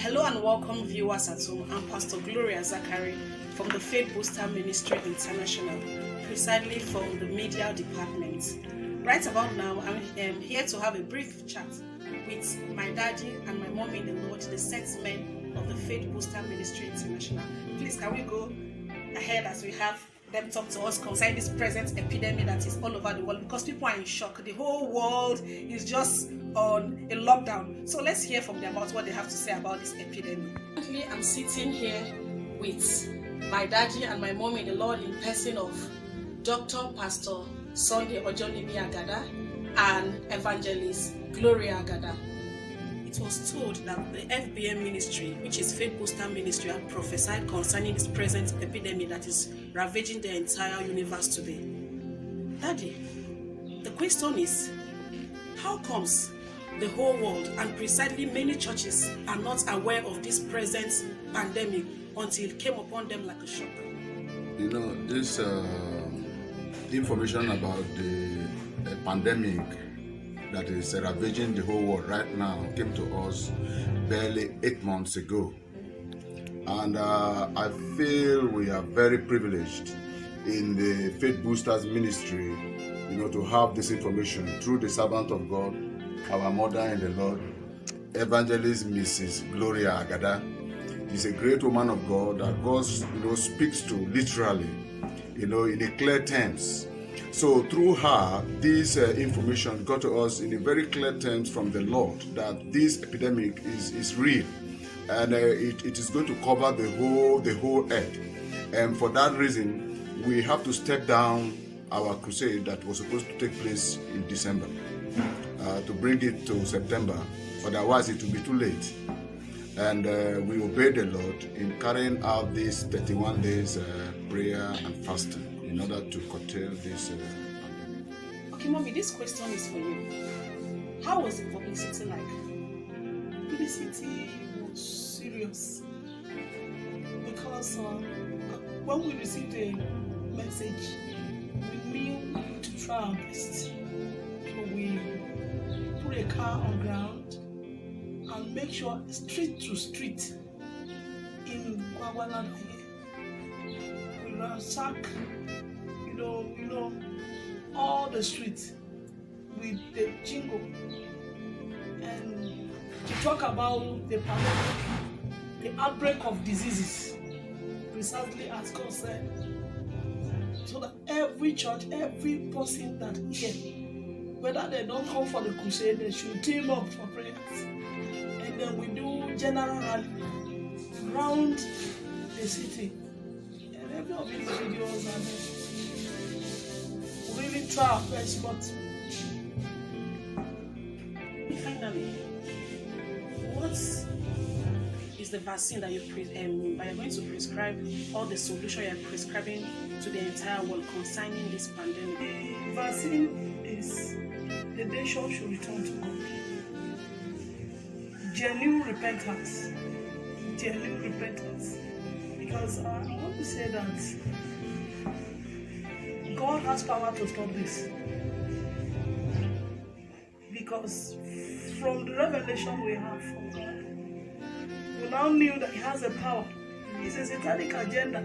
Hello and welcome viewers at home. I'm Pastor Gloria Zachary from the Faith Booster Ministry International, precisely from the media department. Right about now, I'm here to have a brief chat with my daddy and my mom in the Lord, the set men of the Faith Booster Ministry International. Please, can we go ahead as we have them talk to us concerning this present epidemic that is all over the world, because people are in shock. The whole world is just on a lockdown. So let's hear from them about what they have to say about this epidemic. Currently, I'm sitting here with my daddy and my mom in the Lord in person of Dr. Pastor Sunday Ojonimi Agada and Evangelist Gloria Agada. It was told that the FBM ministry, which is Faith Booster Ministry, had prophesied concerning this present epidemic that is ravaging the entire universe today. Daddy, the question is, how comes the whole world and precisely many churches are not aware of this present pandemic until it came upon them like a shock? You know, this information about the pandemic that is ravaging the whole world right now came to us barely 8 months ago. And I feel we are very privileged in the Faith Boosters ministry, you know, to have this information through the servant of God, our mother in the Lord, Evangelist Mrs. Gloria Agada. She's a great woman of God that God, speaks to literally, in a clear terms. So through her, this information got to us in a very clear terms from the Lord that this epidemic is real, and it is going to cover the whole earth. And for that reason, we have to step down our crusade that was supposed to take place in December to bring it to September. Otherwise, it will be too late. And we obeyed the Lord in carrying out these 31 days prayer and fasting in order to curtail this pandemic. Okay, Mommy, this question is for you. How was the publicity like? Publicity was serious because when we received the message, we knew to try our best. So we put a car on ground and make sure street to street in Gwagwalada we ransack, all the streets with the jingle and to talk about the pandemic, the outbreak of diseases, precisely as God said, so that every church, every person that hears, whether they don't come for the crusade, they should team up for prayers. And then we do general rally around the city. And every of these videos are really try our best, but finally, what is the vaccine that you're going to prescribe, or the solution you're prescribing to the entire world concerning this pandemic? The vaccine is the nation should return to God. Genuine repentance. Because I want to say that God has power to stop this. Because from the revelation we have from God, we now knew that He has a power. It's a satanic agenda.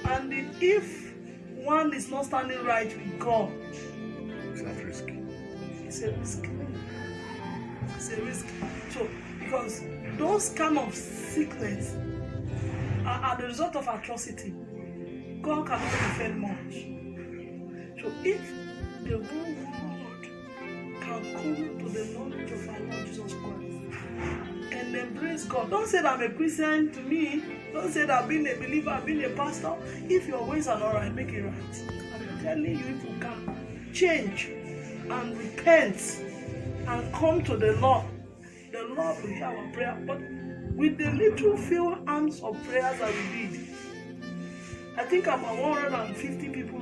And if one is not standing right with God, It's not risky. it's a risk. It's a risk. So, because those kind of sickness are the result of atrocity. God cannot defend much. So if the whole world can come to the knowledge of our Lord Jesus Christ and embrace God. Don't say that I'm a Christian to me. Don't say that I'm being a believer, I'm being a pastor. If your ways are not right, make it right. I'm telling you, if you can change and repent and come to the Lord will hear our prayer. But with the little few arms of prayers that we did, I think about 150 people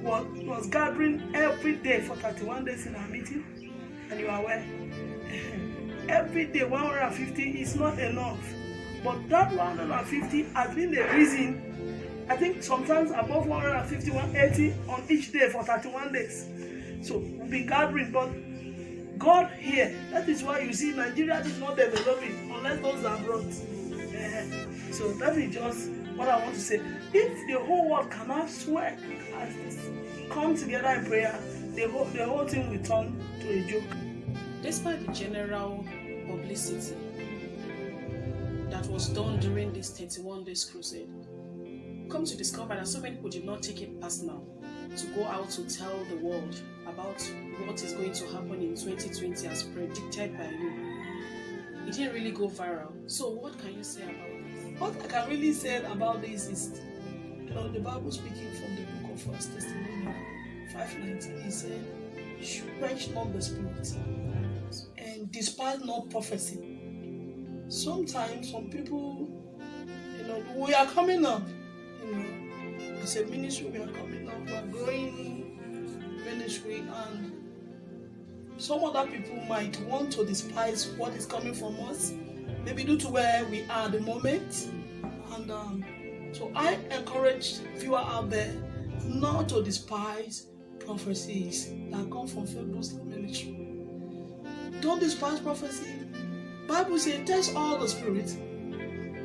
was gathering every day for 31 days in our meeting, and you are aware. Every day 150 is not enough, but that 150 has been the reason. I think sometimes above 150, 180 on each day for 31 days. So we'll be gathering, but God here. That is why you see Nigeria is not developing unless those are brought. So that is just what I want to say. If the whole world cannot swear as this, come together in prayer, the whole thing will turn to a joke. Despite the general publicity that was done during this 31 days crusade, come to discover that so many people did not take it personal to go out to tell the world about what is going to happen in 2020 as predicted by you. It didn't really go viral. So what can you say about this? What I can really say about this is, the Bible speaking from the book of 1 Thessalonians 5:19, he said, quench not the spirit and despise not prophecy. Sometimes some people, we are coming up, as a ministry, we are coming up, we are growing ministry, and some other people might want to despise what is coming from us, maybe due to where we are at the moment. And so I encourage viewers out there not to despise prophecies that come from Faith Booster Ministry. Don't despise prophecy. Bible says, test all the spirits.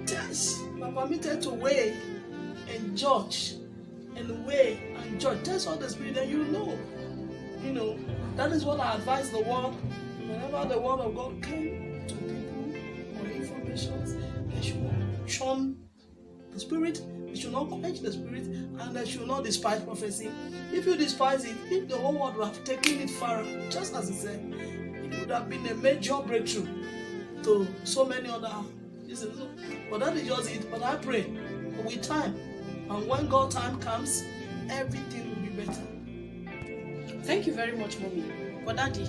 Test. We are permitted to weigh and judge. And weigh and judge. Test all the spirit, and you know. That is what I advise the world. Whenever the word of God came to people or information, they should shun the spirit, they should not quench the spirit, and they should not despise prophecy. If you despise it, if the whole world would have taken it far, just as he said, it would have been a major breakthrough to so many other businesses. But that is just it. But I pray with time, and when God's time comes, everything will be better. Thank you very much, Mommy. But Daddy,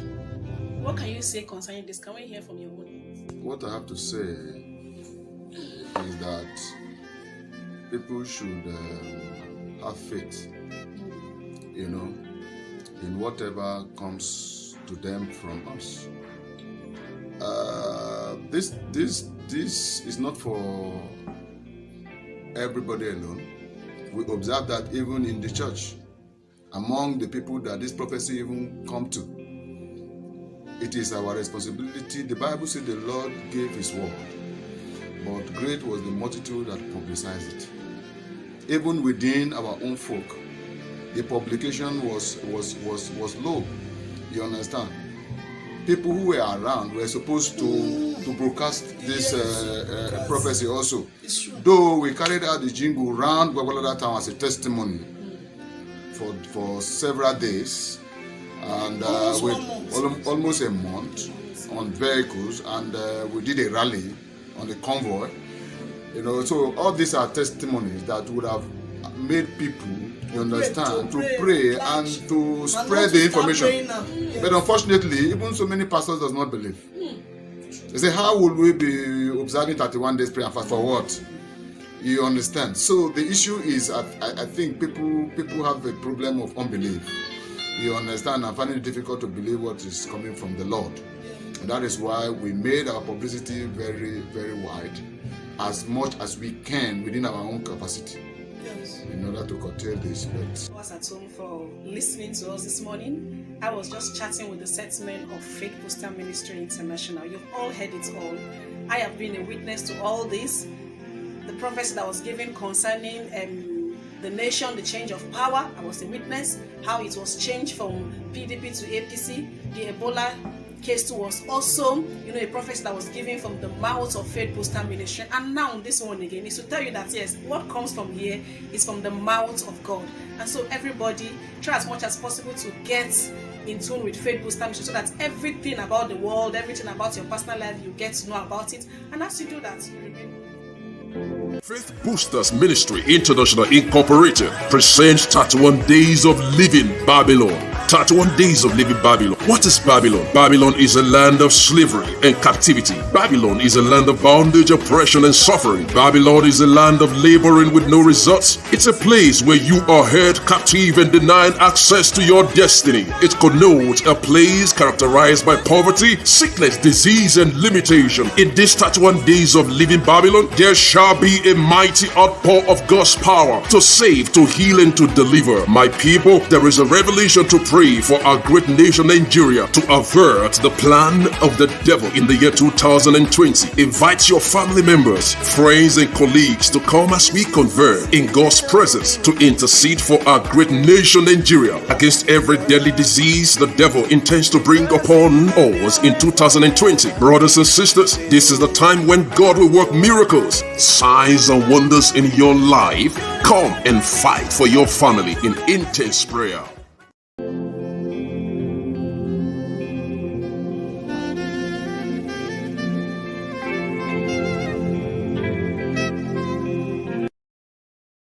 what can you say concerning this? Can we hear from your own? What I have to say is that people should have faith, in whatever comes to them from us. This is not for everybody alone. We observe that even in the church, among the people that this prophecy even come to. It is our responsibility. The Bible said the Lord gave his word, but great was the multitude that publicized it. Even within our own folk, the publication was low. You understand? People who were around were supposed to broadcast this prophecy also. Though we carried out the jingle round Babalada town as a testimony for several days, and almost a month on vehicles, and we did a rally on the convoy. So all these are testimonies that would have made people, you understand, to pray and to spread the information. But unfortunately, even so many pastors does not believe. They say, how will we be observing 31 days prayer and fast for what? You understand? So the issue is, I think people have a problem of unbelief. You understand? I find it difficult to believe what is coming from the Lord. And that is why we made our publicity very, very wide, as much as we can within our own capacity. Yes. In order to curtail this. I was at home for listening to us this morning. I was just chatting with the set men of Faith Booster Ministry International. You've all heard it all. I have been a witness to all this. The prophecy that was given concerning the nation, the change of power, I was a witness. How it was changed from PDP to APC. The Ebola case too was also, a prophecy that was given from the mouth of Faith Booster Ministry. And now this one again is to tell you that yes, what comes from here is from the mouth of God. And so everybody, try as much as possible to get in tune with Faith Booster Ministry, so that everything about the world, everything about your personal life, you get to know about it. And as you do that, you remain. Faith Boosters Ministry International Incorporated presents 31 Days of Living Babylon. 31 Days of Living Babylon. What is Babylon? Babylon is a land of slavery and captivity. Babylon is a land of bondage, oppression, and suffering. Babylon is a land of laboring with no results. It's a place where you are held captive and denied access to your destiny. It connotes a place characterized by poverty, sickness, disease, and limitation. In these 31 Days of Living Babylon, there shall be a mighty outpour of God's power to save, to heal, and to deliver. My people, there is a revelation to pray pray for our great nation Nigeria to avert the plan of the devil in the year 2020. Invite your family members, friends, and colleagues to come as we convene in God's presence to intercede for our great nation Nigeria against every deadly disease the devil intends to bring upon us in 2020. Brothers and sisters, this is the time when God will work miracles, signs, and wonders in your life. Come and fight for your family in intense prayer.